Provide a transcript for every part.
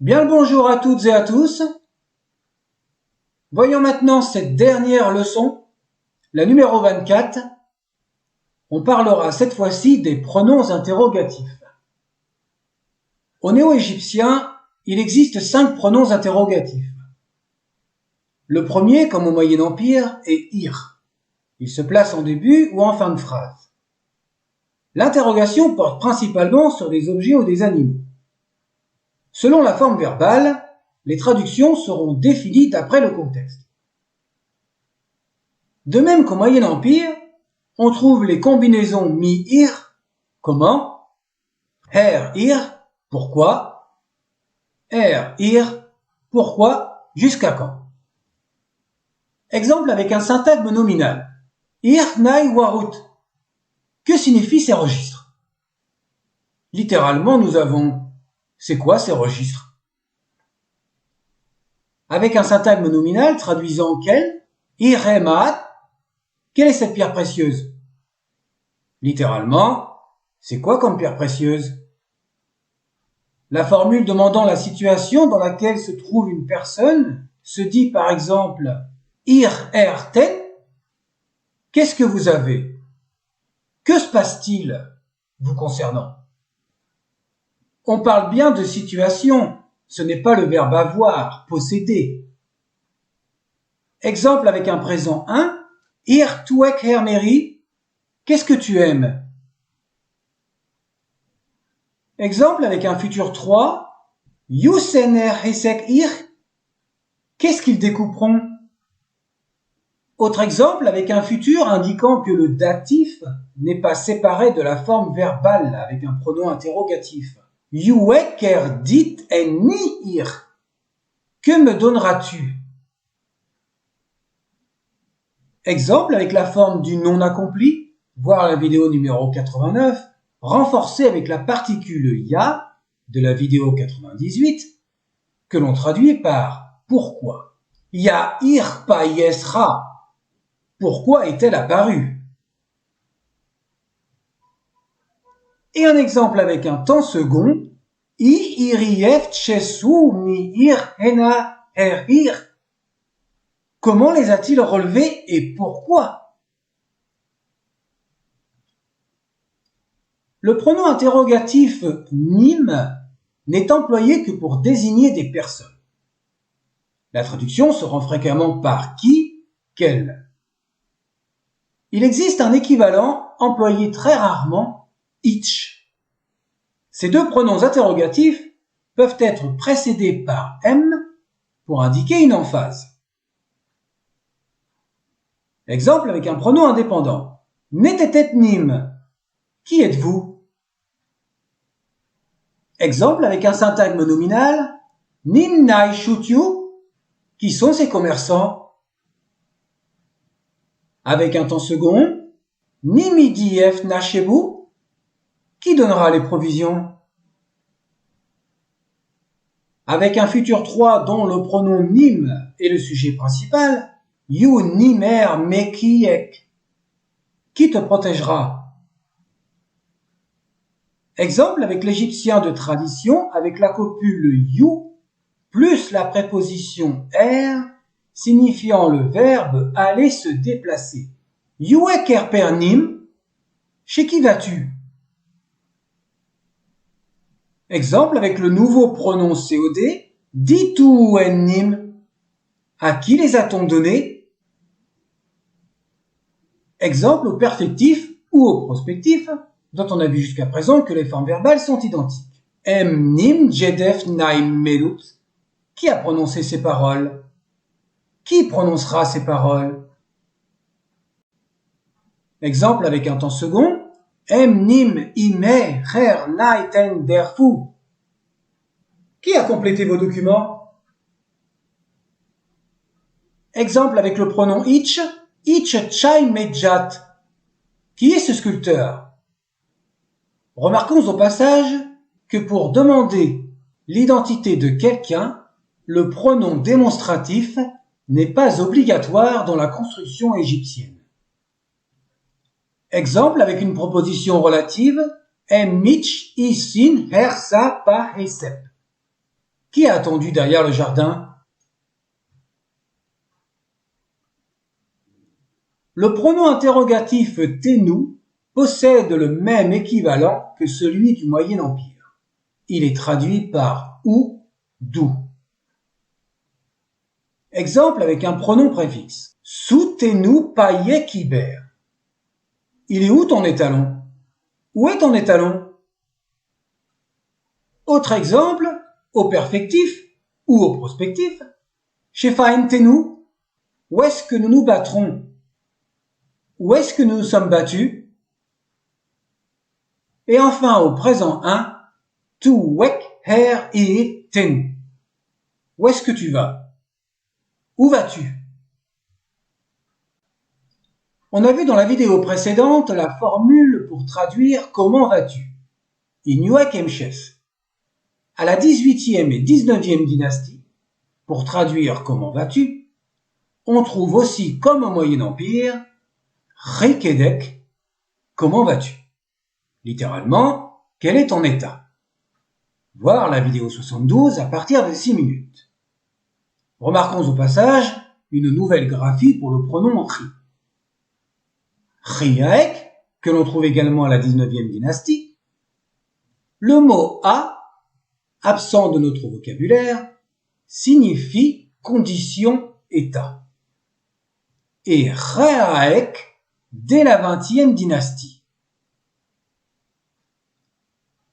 Bien le bonjour à toutes et à tous. Voyons maintenant cette dernière leçon, la numéro 24. On parlera cette fois-ci des pronoms interrogatifs. Au néo-égyptien, il existe 5 pronoms interrogatifs. Le premier, comme au Moyen Empire, est ir. Il se place en début ou en fin de phrase. L'interrogation porte principalement sur des objets ou des animaux. Selon la forme verbale, les traductions seront définies d'après le contexte. De même qu'au Moyen Empire, on trouve les combinaisons mi-ir, comment, ir, pourquoi, ir, pourquoi, jusqu'à quand. Exemple avec un syntagme nominal. Ir nai warut. Que signifient ces registres? Littéralement, nous avons c'est quoi ces registres? Avec un syntagme nominal traduisant quel? Iremat. Quelle est cette pierre précieuse? Littéralement, c'est quoi comme pierre précieuse? La formule demandant la situation dans laquelle se trouve une personne se dit par exemple ir ten. Qu'est-ce que vous avez? Que se passe-t-il vous concernant? On parle bien de situation, ce n'est pas le verbe avoir, posséder. Exemple avec un présent 1, ir tuek hermeri, qu'est-ce que tu aimes? Exemple avec un futur 3, yusener hesek ir, qu'est-ce qu'ils découperont? Autre exemple avec un futur indiquant que le datif n'est pas séparé de la forme verbale avec un pronom interrogatif. Yueker dit en ni ir. Que me donneras-tu? Exemple avec la forme du non accompli, voir la vidéo numéro 89, renforcée avec la particule ya de la vidéo 98, que l'on traduit par pourquoi. Ya ir pa yesra. Pourquoi est-elle apparue? Et un exemple avec un temps second, I irief chesu mi ir hena ir. Comment les a-t-il relevés et pourquoi? Le pronom interrogatif nim n'est employé que pour désigner des personnes. La traduction se rend fréquemment par qui, quel. Il existe un équivalent employé très rarement, itch. Ces deux pronoms interrogatifs peuvent être précédés par m pour indiquer une emphase. Exemple avec un pronom indépendant. Netetet nim. Qui êtes-vous? Exemple avec un syntagme nominal. Nim nai shutyu. Qui sont ces commerçants? Avec un temps second. Nimidief nashebu. Qui donnera les provisions? Avec un futur 3 dont le pronom nim est le sujet principal. You nimer mekiek. Qui te protégera? Exemple avec l'égyptien de tradition avec la copule you plus la préposition er signifiant le verbe aller se déplacer. Youeker pernim. Chez qui vas-tu? Exemple avec le nouveau pronom COD, ditu ennim. À qui les a-t-on donnés? Exemple au perfectif ou au prospectif, dont on a vu jusqu'à présent que les formes verbales sont identiques. Em nim jedef naim melut. Qui a prononcé ces paroles? Qui prononcera ces paroles? Exemple avec un temps second. Em nim ime her naiten derfu. Qui a complété vos documents? Exemple avec le pronom itch. Itch chai medjat. Qui est ce sculpteur? Remarquons au passage que pour demander l'identité de quelqu'un, le pronom démonstratif n'est pas obligatoire dans la construction égyptienne. Exemple avec une proposition relative, em mitch isin her sa pa hesep. Qui a attendu derrière le jardin? Le pronom interrogatif tenu possède le même équivalent que celui du Moyen Empire. Il est traduit par où, d'où. Exemple avec un pronom préfixe. Soutenu paye kiber. Il est où ton étalon? Où est ton étalon? Autre exemple, au perfectif ou au prospectif. Shefain tenu. Où est-ce que nous nous battrons? Où est-ce que nous nous sommes battus? Et enfin au présent 1, tu wek her et ten. Où est-ce que tu vas? Où vas-tu? On a vu dans la vidéo précédente la formule pour traduire comment vas-tu. Inuak Emchef. À la 18e et 19e dynastie, pour traduire comment vas-tu, on trouve aussi comme au Moyen Empire, Rikedek, comment vas-tu? Littéralement, quel est ton état? Voir la vidéo 72 à partir de 6 minutes. Remarquons au passage une nouvelle graphie pour le pronom ri. Riaek, que l'on trouve également à la 19e dynastie. Le mot a, absent de notre vocabulaire, signifie condition, état. Et Reaek, dès la 20e dynastie.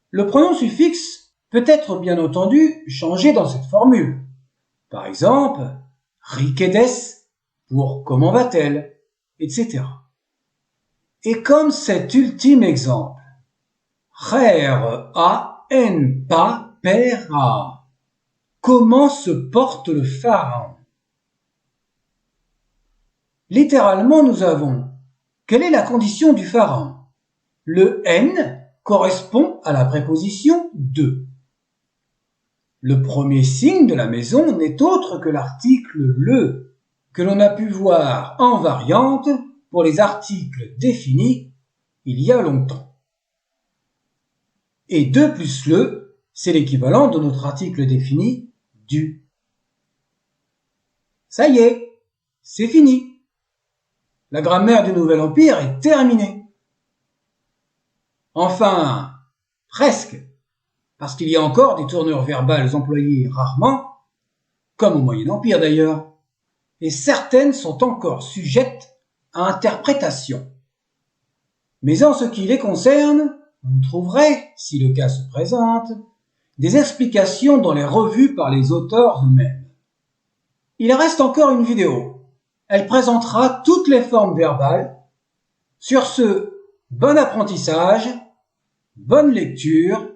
Le pronom suffixe peut être bien entendu changé dans cette formule. Par exemple, Rikedes pour comment va-t-elle, etc. Et comme cet ultime exemple, Rer a en pa pera. Comment se porte le pharaon? Littéralement, nous avons quelle est la condition du pharaon? Le n correspond à la préposition de. Le premier signe de la maison n'est autre que l'article le, que l'on a pu voir en variante pour les articles définis il y a longtemps. Et 2 plus le, c'est l'équivalent de notre article défini du. Ça y est, c'est fini. La grammaire du Nouvel Empire est terminée. Enfin, presque, parce qu'il y a encore des tournures verbales employées rarement, comme au Moyen Empire d'ailleurs, et certaines sont encore sujettes à interprétation. Mais en ce qui les concerne, vous trouverez, si le cas se présente, des explications dans les revues par les auteurs eux-mêmes. Il reste encore une vidéo. Elle présentera toutes les formes verbales. Sur ce, bon apprentissage, bonne lecture,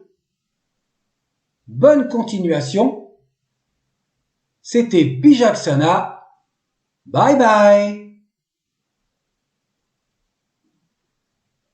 bonne continuation. C'était Bijaksana. Bye bye.